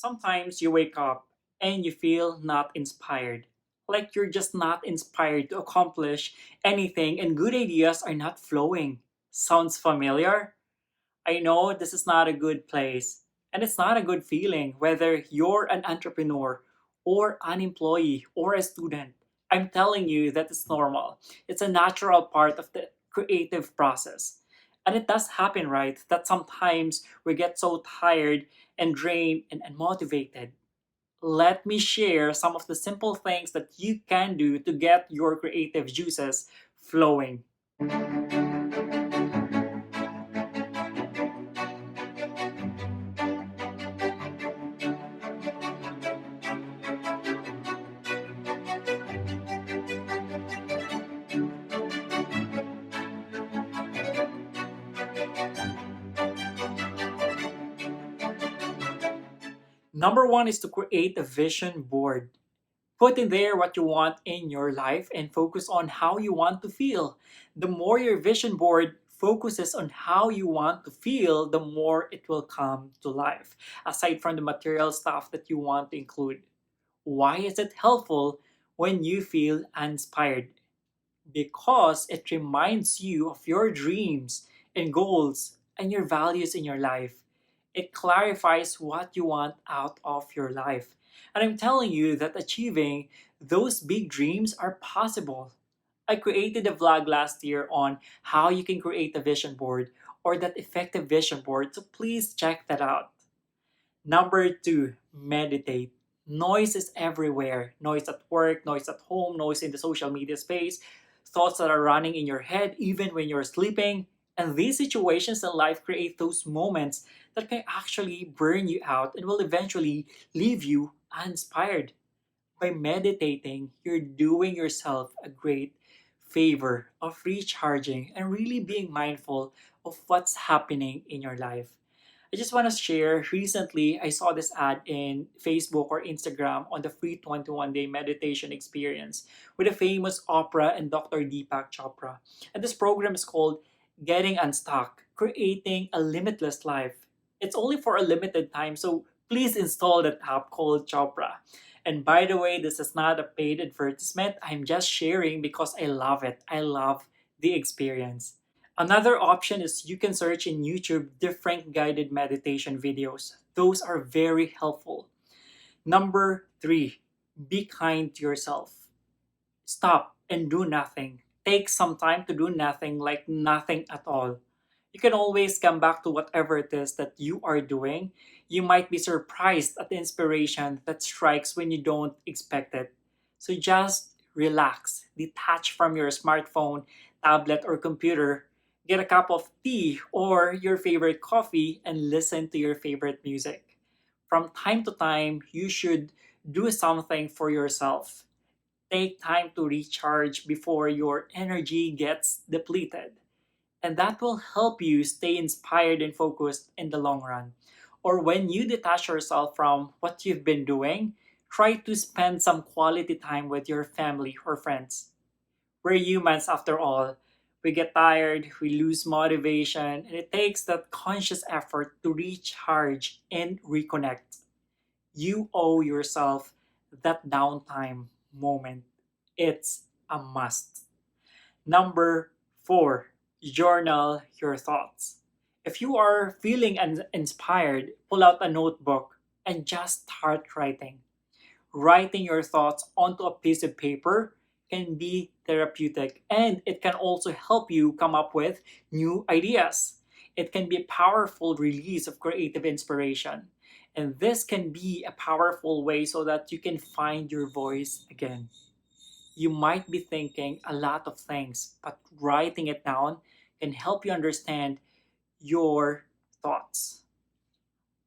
Sometimes you wake up and you feel not inspired. Like you're just not inspired to accomplish anything and good ideas are not flowing. Sounds familiar? I know this is not a good place and it's not a good feeling whether you're an entrepreneur or an employee or a student. I'm telling you that it's normal. It's a natural part of the creative process. And it does happen, right? That sometimes we get so tired and drained and unmotivated. Let me share some of the simple things that you can do to get your creative juices flowing. Number one is to create a vision board. Put in there what you want in your life and focus on how you want to feel. The more your vision board focuses on how you want to feel, the more it will come to life, aside from the material stuff that you want to include. Why is it helpful when you feel inspired? Because it reminds you of your dreams and goals and your values in your life. It clarifies what you want out of your life. And I'm telling you that achieving those big dreams are possible. I created a vlog last year on how you can create a vision board or that effective vision board, so please check that out. Number two, meditate. Noise is everywhere. Noise at work, noise at home, noise in the social media space, thoughts that are running in your head even when you're sleeping. And these situations in life create those moments that can actually burn you out and will eventually leave you uninspired. By meditating, you're doing yourself a great favor of recharging and really being mindful of what's happening in your life. I just want to share recently I saw this ad in Facebook or Instagram on the free 21-day meditation experience with a famous opera and Dr. Deepak Chopra. And this program is called Getting Unstuck, Creating a Limitless Life. It's only for a limited time, so please install that app called Chopra. And by the way, this is not a paid advertisement. I'm just sharing because I love it. I love the experience. Another option is you can search in YouTube different guided meditation videos. Those are very helpful. Number three, be kind to yourself. Stop and do nothing. Take some time to do nothing, like nothing at all. You can always come back to whatever it is that you are doing. You might be surprised at the inspiration that strikes when you don't expect it. So just relax, detach from your smartphone, tablet, or computer, get a cup of tea or your favorite coffee, and listen to your favorite music. From time to time, you should do something for yourself. Take time to recharge before your energy gets depleted. And that will help you stay inspired and focused in the long run. Or when you detach yourself from what you've been doing, try to spend some quality time with your family or friends. We're humans after all. We get tired, we lose motivation, and it takes that conscious effort to recharge and reconnect. You owe yourself that downtime moment. It's a must. Number four, journal your thoughts. If you are feeling inspired, pull out a notebook and just start writing. Writing your thoughts onto a piece of paper can be therapeutic and it can also help you come up with new ideas. It can be a powerful release of creative inspiration. And this can be a powerful way so that you can find your voice again. You might be thinking a lot of things, but writing it down can help you understand your thoughts.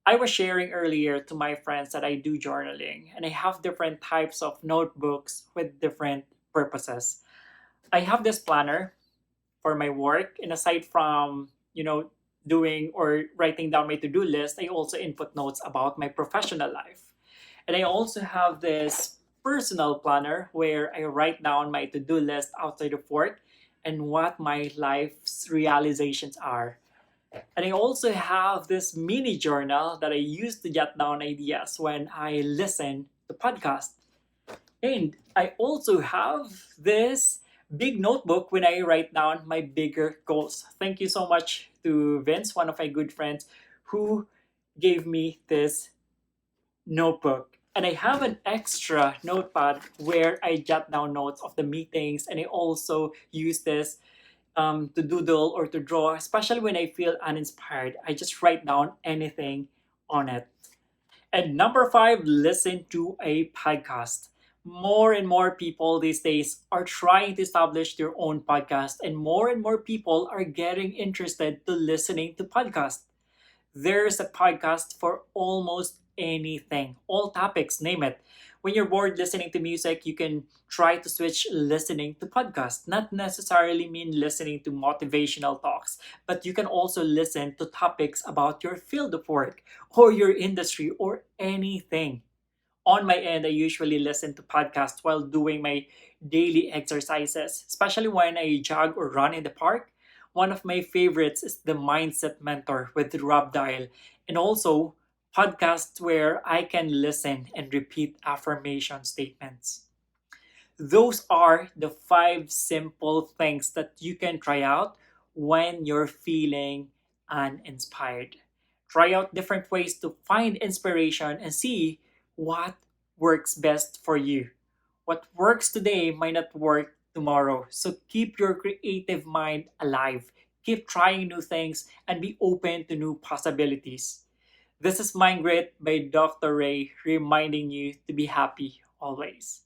I was sharing earlier to my friends that I do journaling and I have different types of notebooks with different purposes. I have this planner for my work, and aside from, doing or writing down my to-do list, I also input notes about my professional life. And I also have this personal planner where I write down my to-do list outside of work and what my life's realizations are. And I also have this mini journal that I use to jot down ideas when I listen to podcasts. And I also have this big notebook when I write down my bigger goals. Thank you so much to Vince, one of my good friends, who gave me this notebook. And I have an extra notepad where I jot down notes of the meetings, and I also use this to doodle or to draw, especially when I feel uninspired. I just write down anything on it. And number five, listen to a podcast. More and more people these days are trying to establish their own podcast, and more people are getting interested to listening to podcasts. There's a podcast for almost anything, all topics, name it. When you're bored listening to music, you can try to switch listening to podcasts. Not necessarily mean listening to motivational talks, but you can also listen to topics about your field of work or your industry or anything. On my end, I usually listen to podcasts while doing my daily exercises, especially when I jog or run in the park. One of my favorites is The Mindset Mentor with Rob Dial, and also podcasts where I can listen and repeat affirmation statements. Those are the five simple things that you can try out when you're feeling uninspired. Try out different ways to find inspiration and see what works best for you. What works today might not work tomorrow. So keep your creative mind alive. Keep trying new things and be open to new possibilities. This is MindGrit by Dr. Ray reminding you to be happy always.